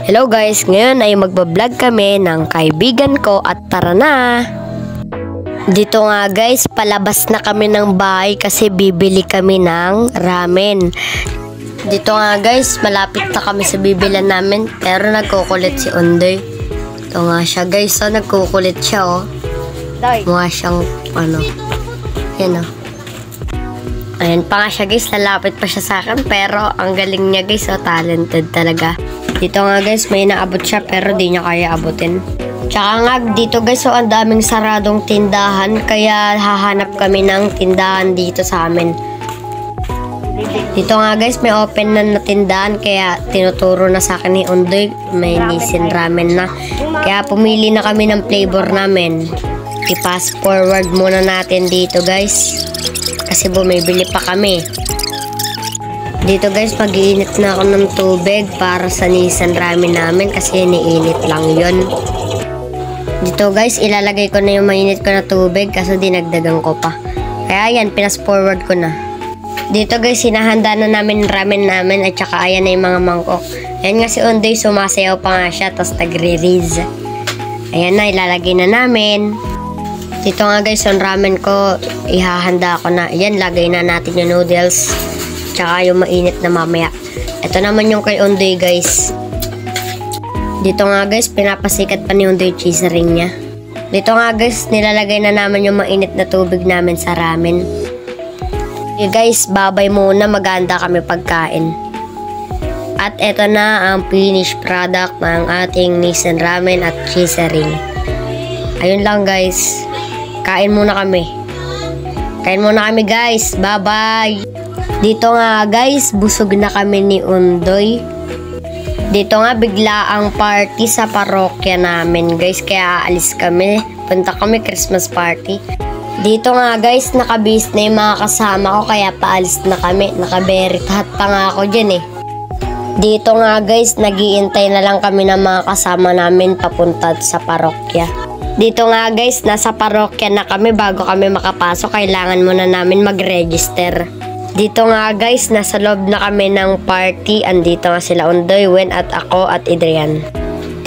Hello guys, ngayon ay magbablog kami ng kaibigan ko at tara na! Dito nga guys, palabas na kami ng bahay kasi bibili kami ng ramen. Dito nga guys, malapit na kami sa bibilan namin pero nagkukulit si Undoy. Ito nga siya guys, so nagkukulit siya oh. Mukha siyang ano, yan oh. Ayan pa nga siya guys, lalapit pa siya sa akin pero ang galing niya guys, so talented talaga. Dito nga guys, may naabot siya pero di niya kaya abutin. Tsaka nga dito guys, so ang daming saradong tindahan kaya hahanap kami ng tindahan dito sa amin. Dito nga guys, may open na tindahan kaya tinuturo na sa akin ni Undoy, may Nissin ramen na. Kaya pumili na kami ng flavor namin. I-fast forward muna natin dito guys kasi bumibili pa kami. Dito guys, mag-iinit na ako ng tubig para sa Nissin ramen namin kasi iniinit lang yon. Dito guys, ilalagay ko na yung mainit ko na tubig kasi dinagdagan ko pa. Kaya yan, pinas forward ko na. Dito guys, sinahanda na namin ramen namin at saka ayan na yung mga mangkok. Ayan nga si Undoy, sumasayaw pa nga siya tapos nagre-reels. Ayan na, ilalagay na namin. Dito nga guys, yung ramen ko, ihahanda ko na. Ayan, lagay na natin yung noodles. Tsaka yung mainit na mamaya. Ito naman yung kay Undoy guys. Dito nga guys, pinapasikat pa ni Undoy cheese ring niya. Dito nga guys, nilalagay na naman yung mainit na tubig namin sa ramen. Okay guys, babay muna, maganda kami pagkain. At ito na ang finished product ng ating Nissin ramen at cheese ring. Ayun lang guys. Kain muna kami. Kain muna kami guys. Bye bye. Dito nga guys, busog na kami ni Undoy. Dito nga bigla ang party sa parokya namin guys, kaya aalis kami. Punta kami Christmas party. Dito nga guys, nakabihis na yung mga kasama ko kaya paalis na kami. Nakaberit hat pa nga ako dyan eh. Dito nga guys, nag-iintay na lang kami ng mga kasama namin papunta sa parokya. Dito nga guys, nasa parokya na kami bago kami makapasok. Kailangan muna namin mag-register. Dito nga guys, nasa loob na kami ng party. Andito nga sila Undoy, Wen at ako at Adrian.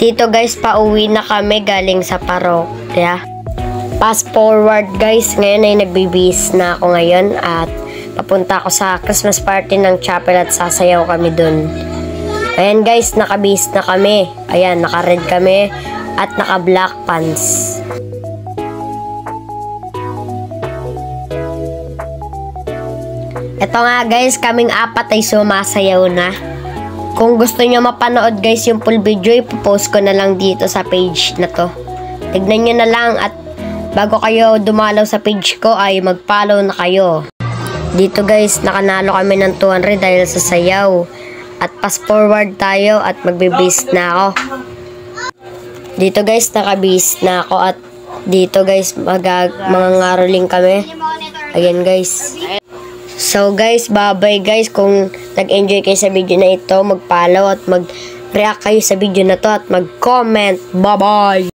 Dito guys, pauwi na kami galing sa parokya. Fast forward guys, ngayon ay nagbibihis na ako ngayon at papunta ako sa Christmas party ng chapel at sasayaw kami dun. Ayan guys, nakabihis na kami. Ayan, naka-red kami at naka-black pants. Ito nga guys, kaming apat ay sumasayaw na. Kung gusto nyo mapanood guys yung full video, ipopost ko na lang dito sa page na to. Tignan nyo na lang at bago kayo dumalaw sa page ko ay mag-follow na kayo. Dito guys, nakanalo kami ng 200 dahil sa sayaw. At fast forward tayo at magbibis na ako. Dito guys, nakabis na ako at dito guys, mga ngaroling kami. Ayan guys. So guys, bye-bye guys. Kung nag-enjoy kayo sa video na ito, mag-follow at mag-react kayo sa video na to at mag-comment. Bye-bye!